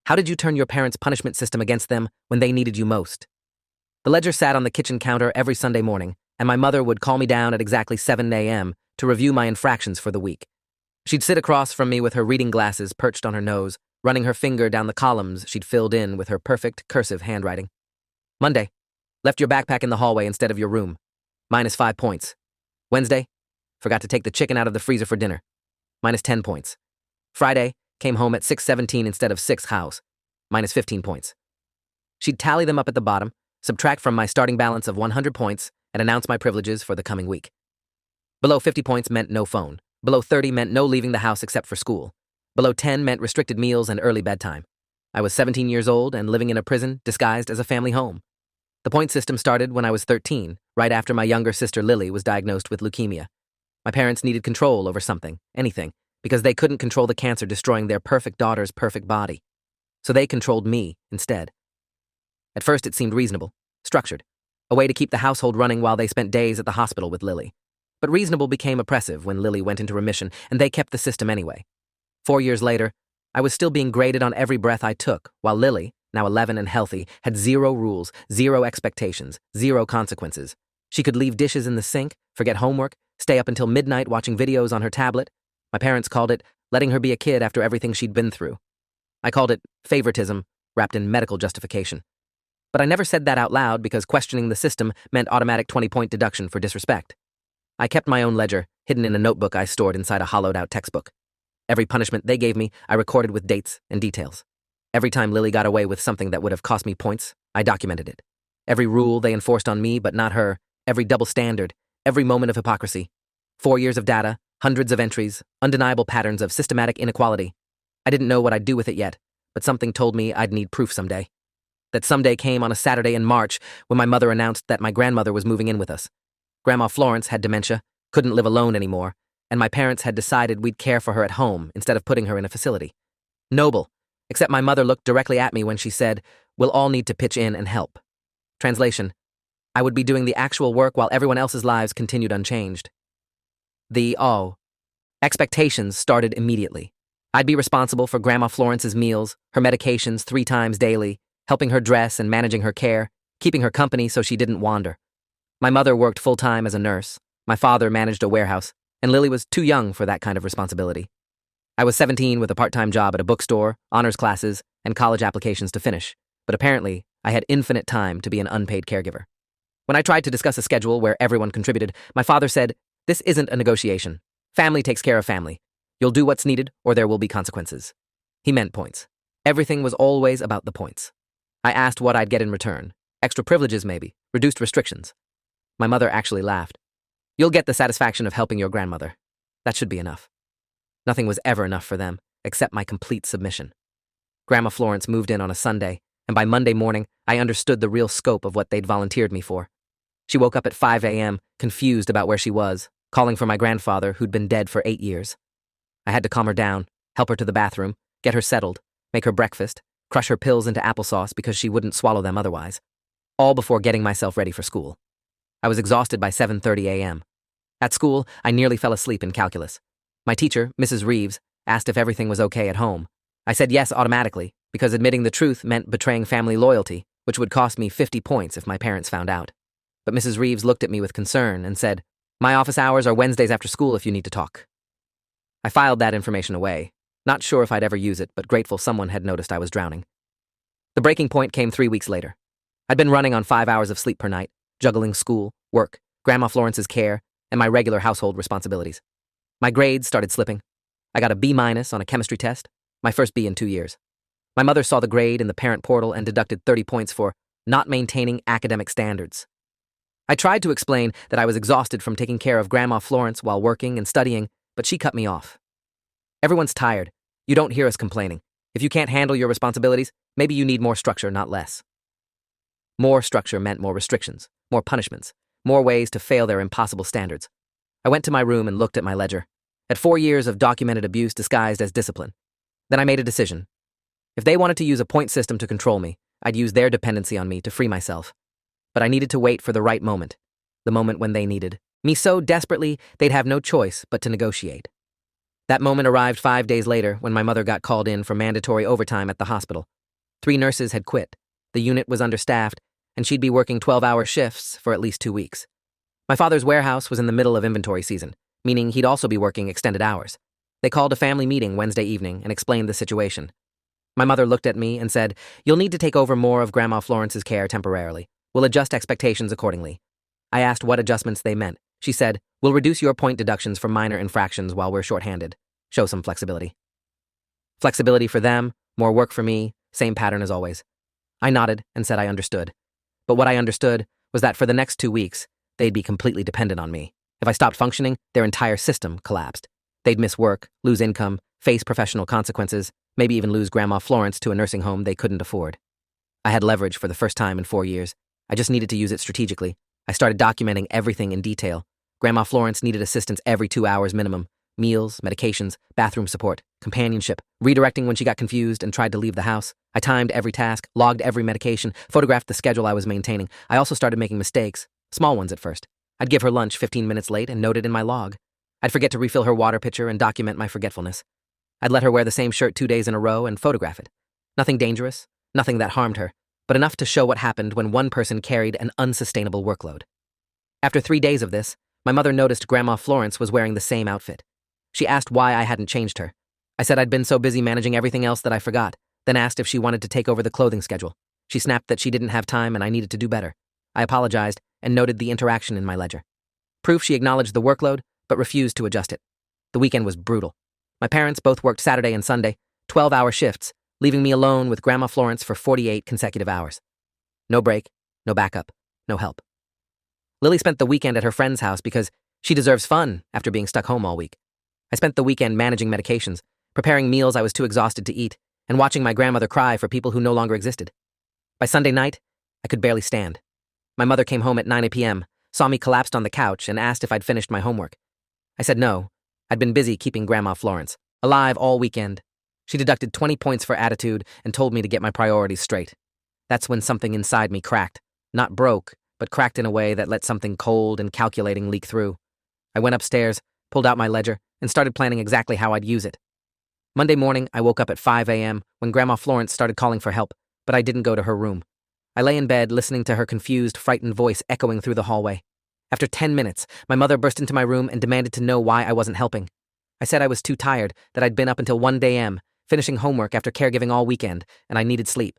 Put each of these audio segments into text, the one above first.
How did you turn your parents' punishment system against them when they needed you most? The ledger sat on the kitchen counter every Sunday morning, and my mother would call me down at exactly 7 a.m. to review my infractions for the week. She'd sit across from me with her reading glasses perched on her nose, running her finger down the columns she'd filled in with her perfect cursive handwriting. Monday, left your backpack in the hallway instead of your room. -5 points. Wednesday, forgot to take the chicken out of the freezer for dinner. -10 points. Friday, came home at 6:17 instead of 6 house. -15 points. She'd tally them up at the bottom, subtract from my starting balance of 100 points, and announce my privileges for the coming week. Below 50 points meant no phone. Below 30 meant no leaving the house except for school. Below 10 meant restricted meals and early bedtime. I was 17 years old and living in a prison disguised as a family home. The point system started when I was 13, right after my younger sister Lily was diagnosed with leukemia. My parents needed control over something, anything, because they couldn't control the cancer destroying their perfect daughter's perfect body. So they controlled me instead. At first it seemed reasonable, structured, a way to keep the household running while they spent days at the hospital with Lily. But reasonable became oppressive when Lily went into remission, and they kept the system anyway. 4 years later, I was still being graded on every breath I took, while Lily, now 11 and healthy, had 0 rules, 0 expectations, 0 consequences. She could leave dishes in the sink, forget homework, stay up until midnight watching videos on her tablet. My parents called it letting her be a kid after everything she'd been through. I called it favoritism, wrapped in medical justification. But I never said that out loud because questioning the system meant automatic 20-point deduction for disrespect. I kept my own ledger, hidden in a notebook I stored inside a hollowed-out textbook. Every punishment they gave me, I recorded with dates and details. Every time Lily got away with something that would have cost me points, I documented it. Every rule they enforced on me but not her, every double standard, every moment of hypocrisy. 4 years of data, hundreds of entries, undeniable patterns of systematic inequality. I didn't know what I'd do with it yet, but something told me I'd need proof someday. That someday came on a Saturday in March when my mother announced that my grandmother was moving in with us. Grandma Florence had dementia, couldn't live alone anymore, and my parents had decided we'd care for her at home instead of putting her in a facility. Noble, except my mother looked directly at me when she said, "We'll all need to pitch in and help." Translation: I would be doing the actual work while everyone else's lives continued unchanged. Expectations started immediately. I'd be responsible for Grandma Florence's meals, her medications 3 times daily, helping her dress and managing her care, keeping her company so she didn't wander. My mother worked full-time as a nurse, my father managed a warehouse, and Lily was too young for that kind of responsibility. I was 17 with a part-time job at a bookstore, honors classes, and college applications to finish, but apparently I had infinite time to be an unpaid caregiver. When I tried to discuss a schedule where everyone contributed, my father said, "This isn't a negotiation. Family takes care of family. You'll do what's needed, or there will be consequences." He meant points. Everything was always about the points. I asked what I'd get in return. Extra privileges, maybe. Reduced restrictions. My mother actually laughed. "You'll get the satisfaction of helping your grandmother. That should be enough." Nothing was ever enough for them, except my complete submission. Grandma Florence moved in on a Sunday, and by Monday morning, I understood the real scope of what they'd volunteered me for. She woke up at 5 a.m., confused about where she was, calling for my grandfather, who'd been dead for 8 years. I had to calm her down, help her to the bathroom, get her settled, make her breakfast, crush her pills into applesauce because she wouldn't swallow them otherwise, all before getting myself ready for school. I was exhausted by 7:30 a.m. At school, I nearly fell asleep in calculus. My teacher, Mrs. Reeves, asked if everything was okay at home. I said yes automatically, because admitting the truth meant betraying family loyalty, which would cost me 50 points if my parents found out. But Mrs. Reeves looked at me with concern and said, "My office hours are Wednesdays after school if you need to talk." I filed that information away, not sure if I'd ever use it, but grateful someone had noticed I was drowning. The breaking point came 3 weeks later. I'd been running on 5 hours of sleep per night, juggling school, work, Grandma Florence's care, and my regular household responsibilities. My grades started slipping. I got a B- on a chemistry test, my first B in 2 years. My mother saw the grade in the parent portal and deducted 30 points for not maintaining academic standards. I tried to explain that I was exhausted from taking care of Grandma Florence while working and studying, but she cut me off. "Everyone's tired. You don't hear us complaining. If you can't handle your responsibilities, maybe you need more structure, not less." More structure meant more restrictions, more punishments, more ways to fail their impossible standards. I went to my room and looked at my ledger. At 4 years of documented abuse disguised as discipline. Then I made a decision. If they wanted to use a point system to control me, I'd use their dependency on me to free myself. But I needed to wait for the right moment, the moment when they needed me so desperately they'd have no choice but to negotiate. That moment arrived 5 days later when my mother got called in for mandatory overtime at the hospital. 3 nurses had quit, the unit was understaffed, and she'd be working 12-hour shifts for at least 2 weeks. My father's warehouse was in the middle of inventory season, meaning he'd also be working extended hours. They called a family meeting Wednesday evening and explained the situation. My mother looked at me and said, "You'll need to take over more of Grandma Florence's care temporarily. We'll adjust expectations accordingly." I asked what adjustments they meant. She said, "We'll reduce your point deductions for minor infractions while we're shorthanded. Show some flexibility." Flexibility for them, more work for me, same pattern as always. I nodded and said I understood. But what I understood was that for the next 2 weeks, they'd be completely dependent on me. If I stopped functioning, their entire system collapsed. They'd miss work, lose income, face professional consequences, maybe even lose Grandma Florence to a nursing home they couldn't afford. I had leverage for the first time in 4 years. I just needed to use it strategically. I started documenting everything in detail. Grandma Florence needed assistance every 2 hours minimum. Meals, medications, bathroom support, companionship, redirecting when she got confused and tried to leave the house. I timed every task, logged every medication, photographed the schedule I was maintaining. I also started making mistakes, small ones at first. I'd give her lunch 15 minutes late and note it in my log. I'd forget to refill her water pitcher and document my forgetfulness. I'd let her wear the same shirt 2 days in a row and photograph it. Nothing dangerous, nothing that harmed her, but enough to show what happened when one person carried an unsustainable workload. After 3 days of this, my mother noticed Grandma Florence was wearing the same outfit. She asked why I hadn't changed her. I said I'd been so busy managing everything else that I forgot, then asked if she wanted to take over the clothing schedule. She snapped that she didn't have time and I needed to do better. I apologized and noted the interaction in my ledger. Proof she acknowledged the workload, but refused to adjust it. The weekend was brutal. My parents both worked Saturday and Sunday, 12-hour shifts, leaving me alone with Grandma Florence for 48 consecutive hours. No break, no backup, no help. Lily spent the weekend at her friend's house because she deserves fun after being stuck home all week. I spent the weekend managing medications, preparing meals I was too exhausted to eat, and watching my grandmother cry for people who no longer existed. By Sunday night, I could barely stand. My mother came home at 9 p.m., saw me collapsed on the couch, and asked if I'd finished my homework. I said no. I'd been busy keeping Grandma Florence alive all weekend. She deducted 20 points for attitude and told me to get my priorities straight. That's when something inside me cracked. Not broke, but cracked in a way that let something cold and calculating leak through. I went upstairs, pulled out my ledger, and started planning exactly how I'd use it. Monday morning, I woke up at 5 a.m. when Grandma Florence started calling for help, but I didn't go to her room. I lay in bed listening to her confused, frightened voice echoing through the hallway. After 10 minutes, my mother burst into my room and demanded to know why I wasn't helping. I said I was too tired, that I'd been up until 1 a.m., finishing homework after caregiving all weekend, and I needed sleep.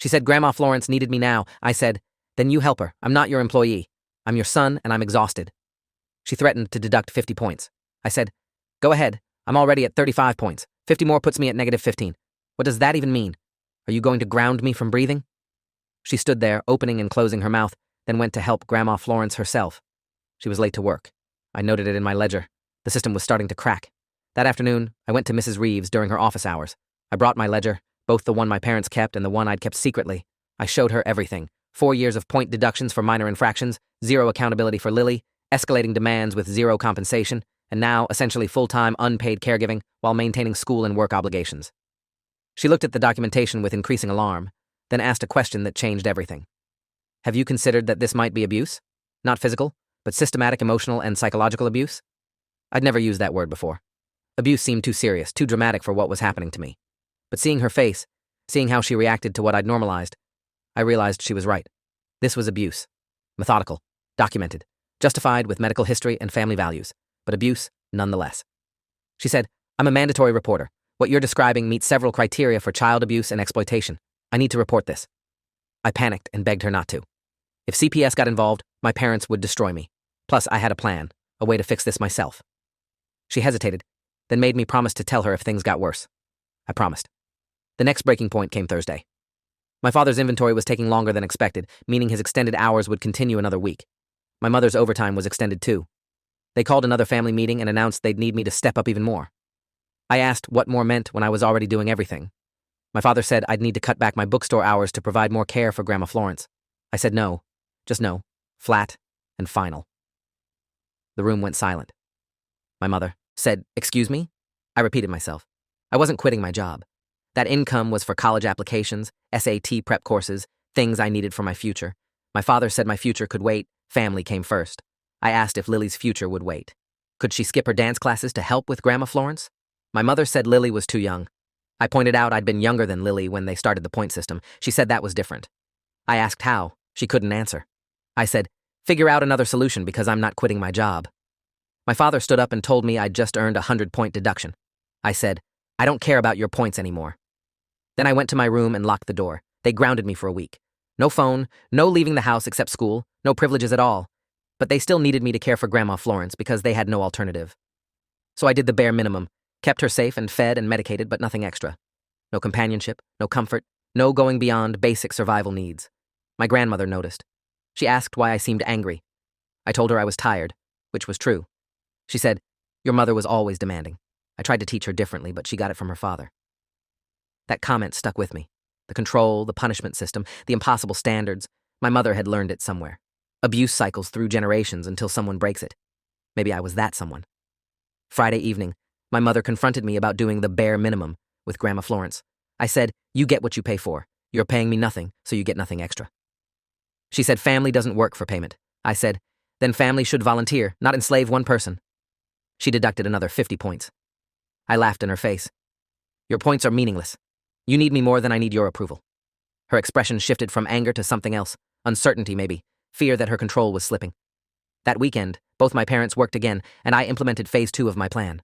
She said Grandma Florence needed me now. I said, "Then you help her. I'm not your employee. I'm your son, and I'm exhausted." She threatened to deduct 50 points. I said, "Go ahead. I'm already at 35 points. 50 more puts me at -15. What does that even mean? Are you going to ground me from breathing?" She stood there, opening and closing her mouth, then went to help Grandma Florence herself. She was late to work. I noted it in my ledger. The system was starting to crack. That afternoon, I went to Mrs. Reeves during her office hours. I brought my ledger, both the one my parents kept and the one I'd kept secretly. I showed her everything. 4 years of point deductions for minor infractions, 0 accountability for Lily, escalating demands with 0 compensation, and now essentially full-time unpaid caregiving while maintaining school and work obligations. She looked at the documentation with increasing alarm, then asked a question that changed everything. "Have you considered that this might be abuse? Not physical, but systematic emotional and psychological abuse?" I'd never used that word before. Abuse seemed too serious, too dramatic for what was happening to me. But seeing her face, seeing how she reacted to what I'd normalized, I realized she was right. This was abuse. Methodical, documented, justified with medical history and family values, but abuse nonetheless. She said, "I'm a mandatory reporter. What you're describing meets several criteria for child abuse and exploitation. I need to report this." I panicked and begged her not to. If CPS got involved, my parents would destroy me. Plus, I had a plan, a way to fix this myself. She hesitated, then made me promise to tell her if things got worse. I promised. The next breaking point came Thursday. My father's inventory was taking longer than expected, meaning his extended hours would continue another week. My mother's overtime was extended too. They called another family meeting and announced they'd need me to step up even more. I asked what more meant when I was already doing everything. My father said I'd need to cut back my bookstore hours to provide more care for Grandma Florence. I said no, just no, flat and final. The room went silent. My mother said, "Excuse me?" I repeated myself. I wasn't quitting my job. That income was for college applications, SAT prep courses, things I needed for my future. My father said my future could wait, family came first. I asked if Lily's future would wait. Could she skip her dance classes to help with Grandma Florence? My mother said Lily was too young. I pointed out I'd been younger than Lily when they started the point system. She said that was different. I asked how. She couldn't answer. I said, figure out another solution because I'm not quitting my job. My father stood up and told me I'd just earned a 100-point deduction. I said, I don't care about your points anymore. Then I went to my room and locked the door. They grounded me for a week. No phone, no leaving the house except school, no privileges at all. But they still needed me to care for Grandma Florence because they had no alternative. So I did the bare minimum, kept her safe and fed and medicated, but nothing extra. No companionship, no comfort, no going beyond basic survival needs. My grandmother noticed. She asked why I seemed angry. I told her I was tired, which was true. She said, your mother was always demanding. I tried to teach her differently, but she got it from her father. That comment stuck with me. The control, the punishment system, the impossible standards. My mother had learned it somewhere. Abuse cycles through generations until someone breaks it. Maybe I was that someone. Friday evening, my mother confronted me about doing the bare minimum with Grandma Florence. I said, you get what you pay for. You're paying me nothing, so you get nothing extra. She said family doesn't work for payment. I said, then family should volunteer, not enslave one person. She deducted another 50 points. I laughed in her face. Your points are meaningless. You need me more than I need your approval. Her expression shifted from anger to something else, uncertainty maybe, fear that her control was slipping. That weekend, both my parents worked again, and I implemented phase 2 of my plan.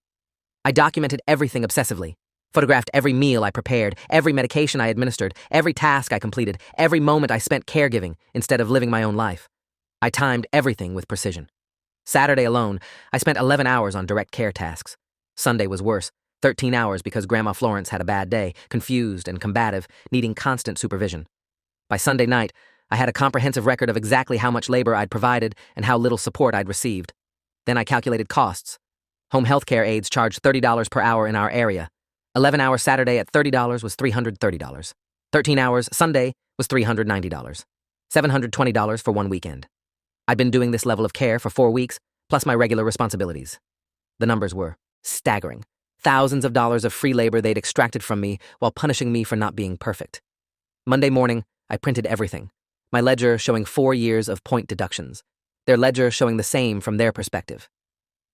I documented everything obsessively, photographed every meal I prepared, every medication I administered, every task I completed, every moment I spent caregiving instead of living my own life. I timed everything with precision. Saturday alone, I spent 11 hours on direct care tasks. Sunday was worse, 13 hours because Grandma Florence had a bad day, confused and combative, needing constant supervision. By Sunday night, I had a comprehensive record of exactly how much labor I'd provided and how little support I'd received. Then I calculated costs. Home health care aides charged $30 per hour in our area. 11 hours Saturday at $30 was $330. 13 hours Sunday was $390. $720 for one weekend. I'd been doing this level of care for 4 weeks, plus my regular responsibilities. The numbers were staggering. Thousands of dollars of free labor they'd extracted from me while punishing me for not being perfect. Monday morning, I printed everything. My ledger showing 4 years of point deductions. Their ledger showing the same from their perspective.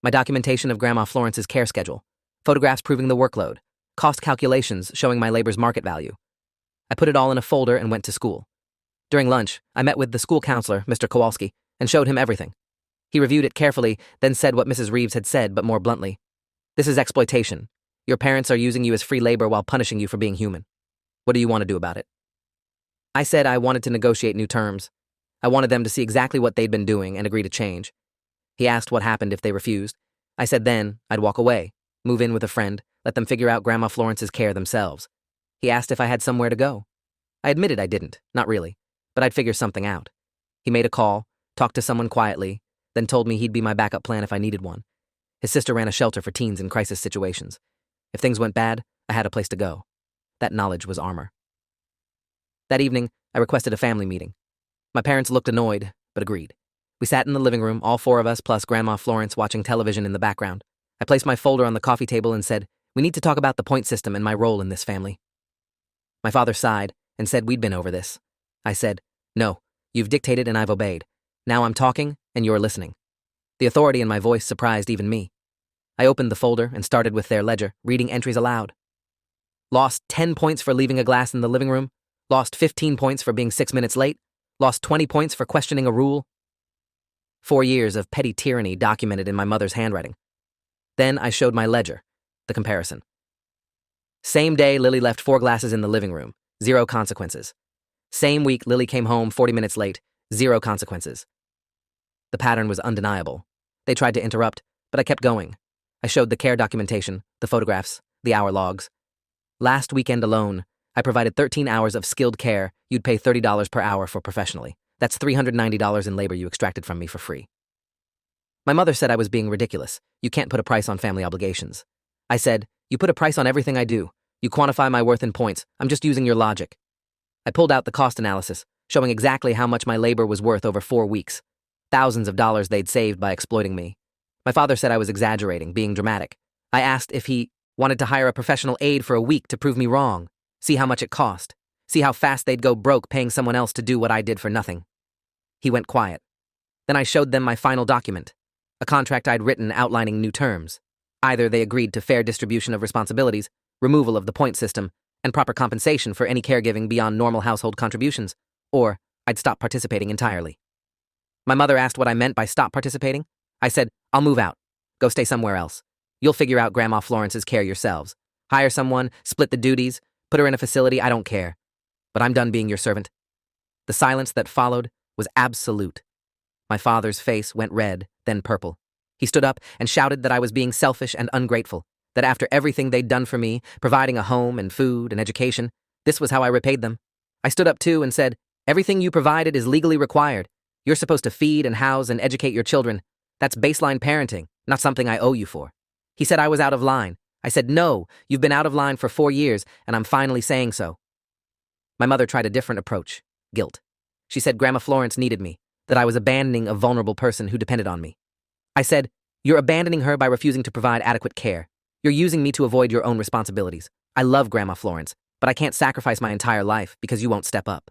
My documentation of Grandma Florence's care schedule. Photographs proving the workload. Cost calculations showing my labor's market value. I put it all in a folder and went to school. During lunch, I met with the school counselor, Mr. Kowalski, and showed him everything. He reviewed it carefully, then said what Mrs. Reeves had said, but more bluntly. This is exploitation. Your parents are using you as free labor while punishing you for being human. What do you want to do about it? I said I wanted to negotiate new terms. I wanted them to see exactly what they'd been doing and agree to change. He asked what happened if they refused. I said then I'd walk away, move in with a friend, let them figure out Grandma Florence's care themselves. He asked if I had somewhere to go. I admitted I didn't, not really, but I'd figure something out. He made a call, talked to someone quietly, then told me he'd be my backup plan if I needed one. His sister ran a shelter for teens in crisis situations. If things went bad, I had a place to go. That knowledge was armor. That evening, I requested a family meeting. My parents looked annoyed, but agreed. We sat in the living room, all 4 of us plus Grandma Florence watching television in the background. I placed my folder on the coffee table and said, we need to talk about the point system and my role in this family. My father sighed and said we'd been over this. I said, no, you've dictated and I've obeyed. Now I'm talking and you're listening. The authority in my voice surprised even me. I opened the folder and started with their ledger, reading entries aloud. Lost 10 points for leaving a glass in the living room. Lost 15 points for being 6 minutes late. Lost 20 points for questioning a rule. 4 years of petty tyranny documented in my mother's handwriting. Then I showed my ledger, the comparison. Same day, Lily left 4 glasses in the living room, 0 consequences. Same week, Lily came home 40 minutes late, 0 consequences. The pattern was undeniable. They tried to interrupt, but I kept going. I showed the care documentation, the photographs, the hour logs. Last weekend alone, I provided 13 hours of skilled care you'd pay $30 per hour for professionally. That's $390 in labor you extracted from me for free. My mother said I was being ridiculous. You can't put a price on family obligations. I said, you put a price on everything I do. You quantify my worth in points. I'm just using your logic. I pulled out the cost analysis, showing exactly how much my labor was worth over 4 weeks. Thousands of dollars they'd saved by exploiting me. My father said I was exaggerating, being dramatic. I asked if he wanted to hire a professional aide for a week to prove me wrong, see how much it cost, see how fast they'd go broke paying someone else to do what I did for nothing. He went quiet. Then I showed them my final document, a contract I'd written outlining new terms. Either they agreed to fair distribution of responsibilities, removal of the point system, and proper compensation for any caregiving beyond normal household contributions, or I'd stop participating entirely. My mother asked what I meant by stop participating. I said, I'll move out. Go stay somewhere else. You'll figure out Grandma Florence's care yourselves. Hire someone, split the duties, put her in a facility, I don't care. But I'm done being your servant. The silence that followed was absolute. My father's face went red, then purple. He stood up and shouted that I was being selfish and ungrateful, that after everything they'd done for me, providing a home and food and education, this was how I repaid them. I stood up too and said, everything you provided is legally required. You're supposed to feed and house and educate your children. That's baseline parenting, not something I owe you for. He said I was out of line. I said, no, you've been out of line for 4 years, and I'm finally saying so. My mother tried a different approach, guilt. She said Grandma Florence needed me, that I was abandoning a vulnerable person who depended on me. I said, you're abandoning her by refusing to provide adequate care. You're using me to avoid your own responsibilities. I love Grandma Florence, but I can't sacrifice my entire life because you won't step up.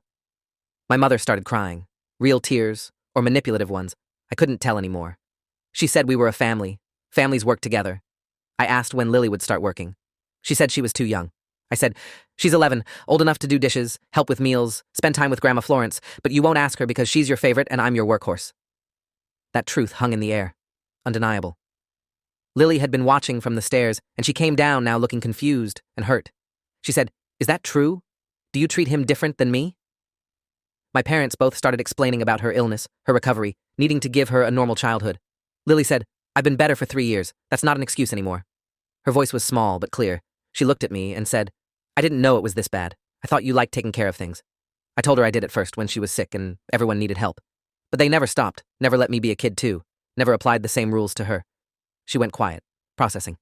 My mother started crying, real tears or manipulative ones. I couldn't tell anymore. She said we were a family. Families work together. I asked when Lily would start working. She said she was too young. I said, she's 11, old enough to do dishes, help with meals, spend time with Grandma Florence, but you won't ask her because she's your favorite and I'm your workhorse. That truth hung in the air, undeniable. Lily had been watching from the stairs, and she came down now looking confused and hurt. She said, is that true? Do you treat him different than me? My parents both started explaining about her illness, her recovery, needing to give her a normal childhood. Lily said, I've been better for 3 years. That's not an excuse anymore. Her voice was small but clear. She looked at me and said, I didn't know it was this bad. I thought you liked taking care of things. I told her I did at first when she was sick and everyone needed help. But they never stopped, never let me be a kid too, never applied the same rules to her. She went quiet, processing.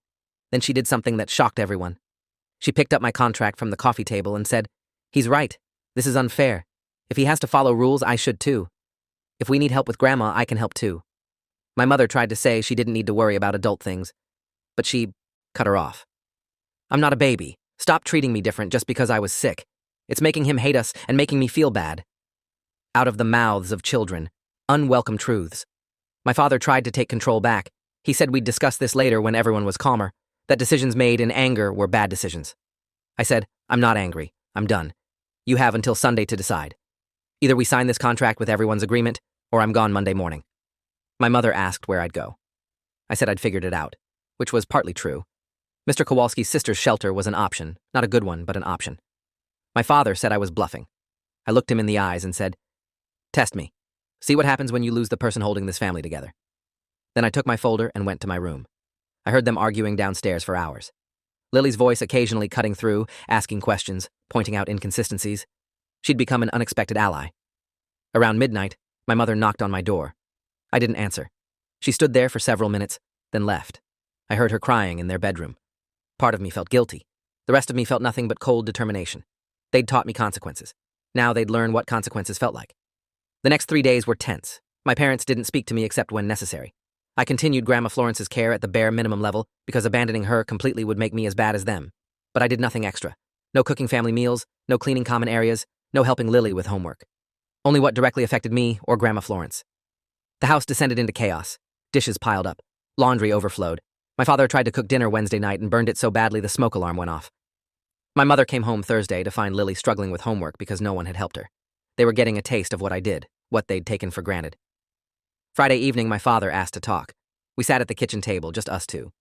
Then she did something that shocked everyone. She picked up my contract from the coffee table and said, he's right. This is unfair. If he has to follow rules, I should too. If we need help with Grandma, I can help too. My mother tried to say she didn't need to worry about adult things, but she cut her off. I'm not a baby. Stop treating me different just because I was sick. It's making him hate us and making me feel bad. Out of the mouths of children, unwelcome truths. My father tried to take control back. He said we'd discuss this later when everyone was calmer, that decisions made in anger were bad decisions. I said, I'm not angry. I'm done. You have until Sunday to decide. Either we sign this contract with everyone's agreement, or I'm gone Monday morning. My mother asked where I'd go. I said I'd figured it out, which was partly true. Mr. Kowalski's sister's shelter was an option, not a good one, but an option. My father said I was bluffing. I looked him in the eyes and said, test me. See what happens when you lose the person holding this family together. Then I took my folder and went to my room. I heard them arguing downstairs for hours. Lily's voice occasionally cutting through, asking questions, pointing out inconsistencies. She'd become an unexpected ally. Around midnight, my mother knocked on my door. I didn't answer. She stood there for several minutes, then left. I heard her crying in their bedroom. Part of me felt guilty. The rest of me felt nothing but cold determination. They'd taught me consequences. Now they'd learn what consequences felt like. The next 3 days were tense. My parents didn't speak to me except when necessary. I continued Grandma Florence's care at the bare minimum level because abandoning her completely would make me as bad as them. But I did nothing extra. No cooking family meals, no cleaning common areas, no helping Lily with homework. Only what directly affected me or Grandma Florence. The house descended into chaos. Dishes piled up. Laundry overflowed. My father tried to cook dinner Wednesday night and burned it so badly the smoke alarm went off. My mother came home Thursday to find Lily struggling with homework because no one had helped her. They were getting a taste of what I did, what they'd taken for granted. Friday evening, my father asked to talk. We sat at the kitchen table, just us two.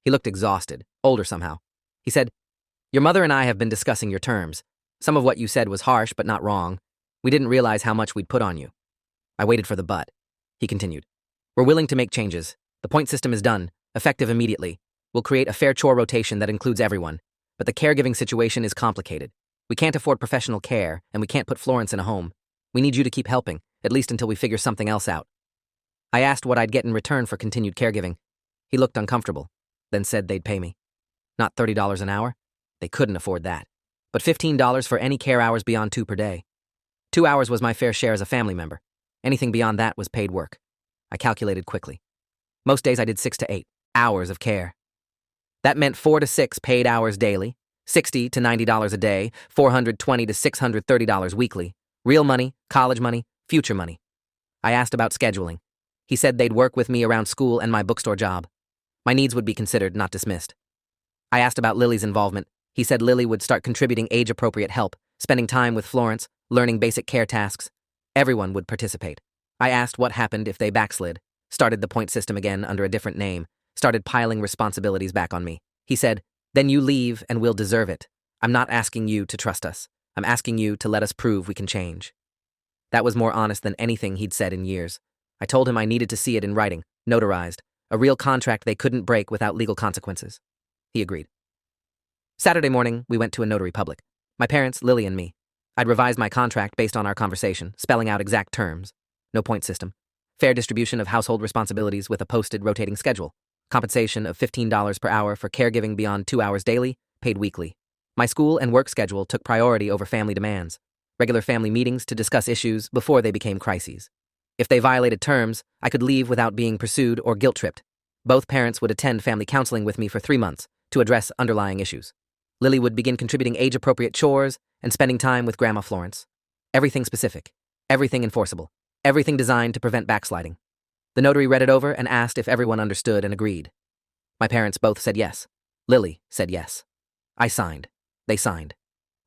He looked exhausted, older somehow. He said, your mother and I have been discussing your terms. Some of what you said was harsh, but not wrong. We didn't realize how much we'd put on you. I waited for the but. He continued, we're willing to make changes. The point system is done, effective immediately. We'll create a fair chore rotation that includes everyone. But the caregiving situation is complicated. We can't afford professional care, and we can't put Florence in a home. We need you to keep helping, at least until we figure something else out. I asked what I'd get in return for continued caregiving. He looked uncomfortable, then said they'd pay me. Not $30 an hour? They couldn't afford that. But $15 for any care hours beyond 2 per day. 2 hours was my fair share as a family member. Anything beyond that was paid work. I calculated quickly. Most days I did 6 to 8 hours of care. That meant 4 to 6 paid hours daily, $60 to $90 a day, $420 to $630 weekly. Real money, college money, future money. I asked about scheduling. He said they'd work with me around school and my bookstore job. My needs would be considered, not dismissed. I asked about Lily's involvement. He said Lily would start contributing age-appropriate help, spending time with Florence, learning basic care tasks. Everyone would participate. I asked what happened if they backslid, started the point system again under a different name, started piling responsibilities back on me. He said, "Then you leave and we'll deserve it. I'm not asking you to trust us. I'm asking you to let us prove we can change." That was more honest than anything he'd said in years. I told him I needed to see it in writing, notarized, a real contract they couldn't break without legal consequences. He agreed. Saturday morning, we went to a notary public. My parents, Lily, and me. I'd revised my contract based on our conversation, spelling out exact terms. No point system. Fair distribution of household responsibilities with a posted rotating schedule. Compensation of $15 per hour for caregiving beyond 2 hours daily, paid weekly. My school and work schedule took priority over family demands. Regular family meetings to discuss issues before they became crises. If they violated terms, I could leave without being pursued or guilt-tripped. Both parents would attend family counseling with me for 3 months to address underlying issues. Lily would begin contributing age-appropriate chores and spending time with Grandma Florence. Everything specific, everything enforceable, everything designed to prevent backsliding. The notary read it over and asked if everyone understood and agreed. My parents both said yes. Lily said yes. I signed. They signed.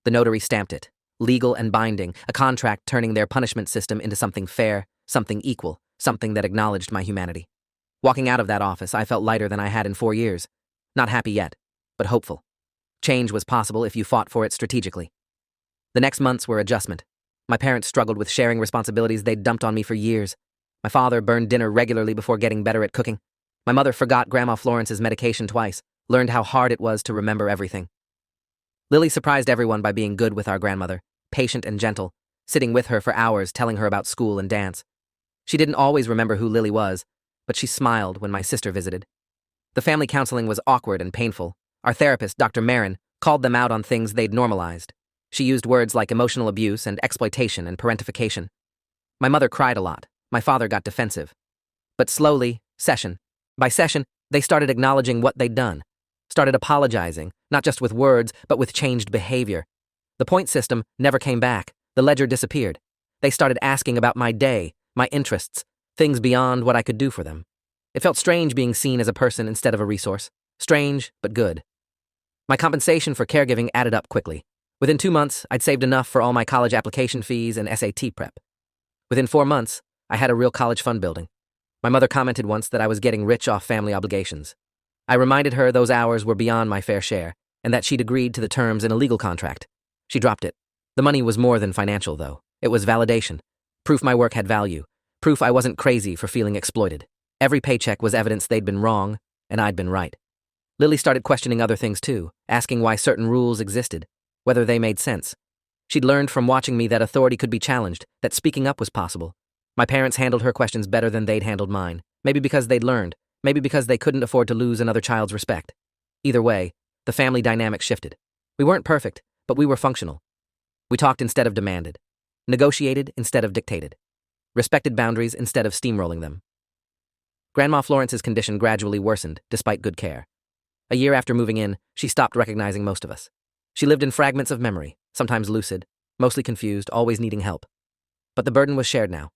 The notary stamped it. Legal and binding, a contract turning their punishment system into something fair, something equal, something that acknowledged my humanity. Walking out of that office, I felt lighter than I had in 4 years. Not happy yet, but hopeful. Change was possible if you fought for it strategically. The next months were adjustment. My parents struggled with sharing responsibilities they'd dumped on me for years. My father burned dinner regularly before getting better at cooking. My mother forgot Grandma Florence's medication twice, learned how hard it was to remember everything. Lily surprised everyone by being good with our grandmother, patient and gentle, sitting with her for hours telling her about school and dance. She didn't always remember who Lily was, but she smiled when my sister visited. The family counseling was awkward and painful. Our therapist, Dr. Marin, called them out on things they'd normalized. She used words like emotional abuse and exploitation and parentification. My mother cried a lot. My father got defensive. But slowly, session by session, they started acknowledging what they'd done, started apologizing, not just with words, but with changed behavior. The point system never came back. The ledger disappeared. They started asking about my day, my interests, things beyond what I could do for them. It felt strange being seen as a person instead of a resource. Strange, but good. My compensation for caregiving added up quickly. Within 2 months, I'd saved enough for all my college application fees and SAT prep. Within 4 months, I had a real college fund building. My mother commented once that I was getting rich off family obligations. I reminded her those hours were beyond my fair share, and that she'd agreed to the terms in a legal contract. She dropped it. The money was more than financial, though. It was validation. Proof my work had value. Proof I wasn't crazy for feeling exploited. Every paycheck was evidence they'd been wrong, and I'd been right. Lily started questioning other things too, asking why certain rules existed, whether they made sense. She'd learned from watching me that authority could be challenged, that speaking up was possible. My parents handled her questions better than they'd handled mine. Maybe because they'd learned, maybe because they couldn't afford to lose another child's respect. Either way, the family dynamic shifted. We weren't perfect, but we were functional. We talked instead of demanded, negotiated instead of dictated, respected boundaries instead of steamrolling them. Grandma Florence's condition gradually worsened, despite good care. A year after moving in, she stopped recognizing most of us. She lived in fragments of memory, sometimes lucid, mostly confused, always needing help. But the burden was shared now.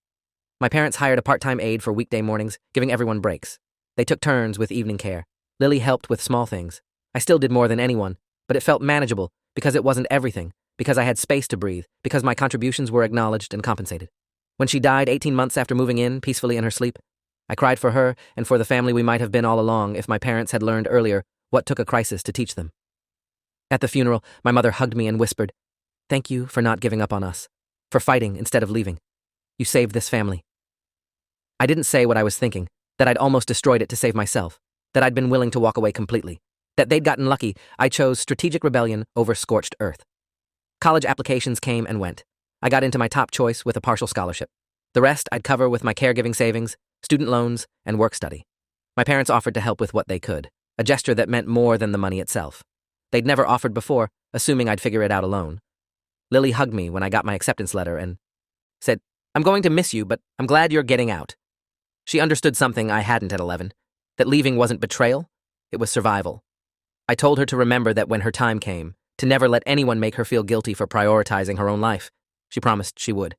My parents hired a part-time aide for weekday mornings, giving everyone breaks. They took turns with evening care. Lily helped with small things. I still did more than anyone, but it felt manageable because it wasn't everything, because I had space to breathe, because my contributions were acknowledged and compensated. When she died 18 months after moving in, peacefully in her sleep, I cried for her and for the family we might have been all along if my parents had learned earlier what took a crisis to teach them. At the funeral, my mother hugged me and whispered, "Thank you for not giving up on us, for fighting instead of leaving. You saved this family." I didn't say what I was thinking, that I'd almost destroyed it to save myself, that I'd been willing to walk away completely, that they'd gotten lucky. I chose strategic rebellion over scorched earth. College applications came and went. I got into my top choice with a partial scholarship. The rest I'd cover with my caregiving savings, student loans, and work study. My parents offered to help with what they could, a gesture that meant more than the money itself. They'd never offered before, assuming I'd figure it out alone. Lily hugged me when I got my acceptance letter and said, "I'm going to miss you, but I'm glad you're getting out." She understood something I hadn't at 11, that leaving wasn't betrayal, it was survival. I told her to remember that when her time came, to never let anyone make her feel guilty for prioritizing her own life. She promised she would.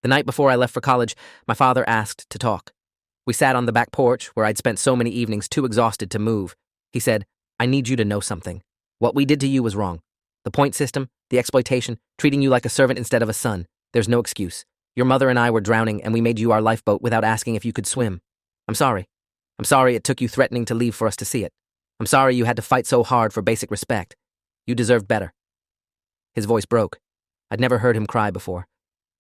The night before I left for college, my father asked to talk. We sat on the back porch where I'd spent so many evenings too exhausted to move. He said, "I need you to know something. What we did to you was wrong. The point system, the exploitation, treating you like a servant instead of a son. There's no excuse. Your mother and I were drowning, and we made you our lifeboat without asking if you could swim. I'm sorry. I'm sorry it took you threatening to leave for us to see it. I'm sorry you had to fight so hard for basic respect. You deserved better." His voice broke. I'd never heard him cry before.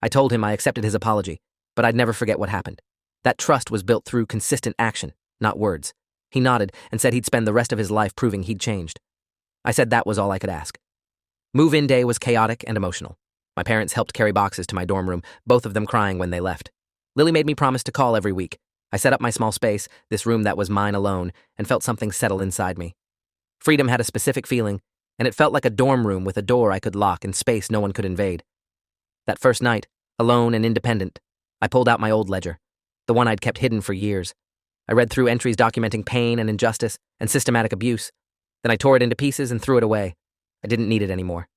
I told him I accepted his apology, but I'd never forget what happened. That trust was built through consistent action, not words. He nodded and said he'd spend the rest of his life proving he'd changed. I said that was all I could ask. Move-in day was chaotic and emotional. My parents helped carry boxes to my dorm room, both of them crying when they left. Lily made me promise to call every week. I set up my small space, this room that was mine alone, and felt something settle inside me. Freedom had a specific feeling, and it felt like a dorm room with a door I could lock and space no one could invade. That first night, alone and independent, I pulled out my old ledger, the one I'd kept hidden for years. I read through entries documenting pain and injustice and systematic abuse. Then I tore it into pieces and threw it away. I didn't need it anymore.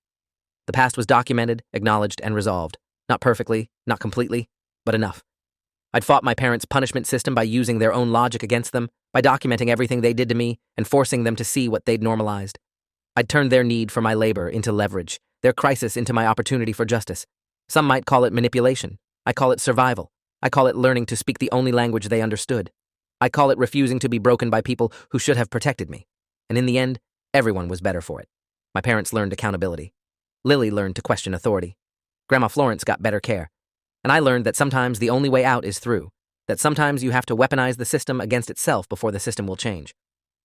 The past was documented, acknowledged, and resolved. Not perfectly, not completely, but enough. I'd fought my parents' punishment system by using their own logic against them, by documenting everything they did to me and forcing them to see what they'd normalized. I'd turned their need for my labor into leverage, their crisis into my opportunity for justice. Some might call it manipulation. I call it survival. I call it learning to speak the only language they understood. I call it refusing to be broken by people who should have protected me. And in the end, everyone was better for it. My parents learned accountability. Lily learned to question authority. Grandma Florence got better care. And I learned that sometimes the only way out is through, that sometimes you have to weaponize the system against itself before the system will change.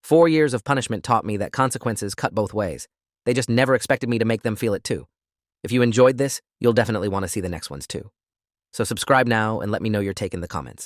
4 years of punishment taught me that consequences cut both ways. They just never expected me to make them feel it too. If you enjoyed this, you'll definitely want to see the next ones too. So subscribe now and let me know your take in the comments.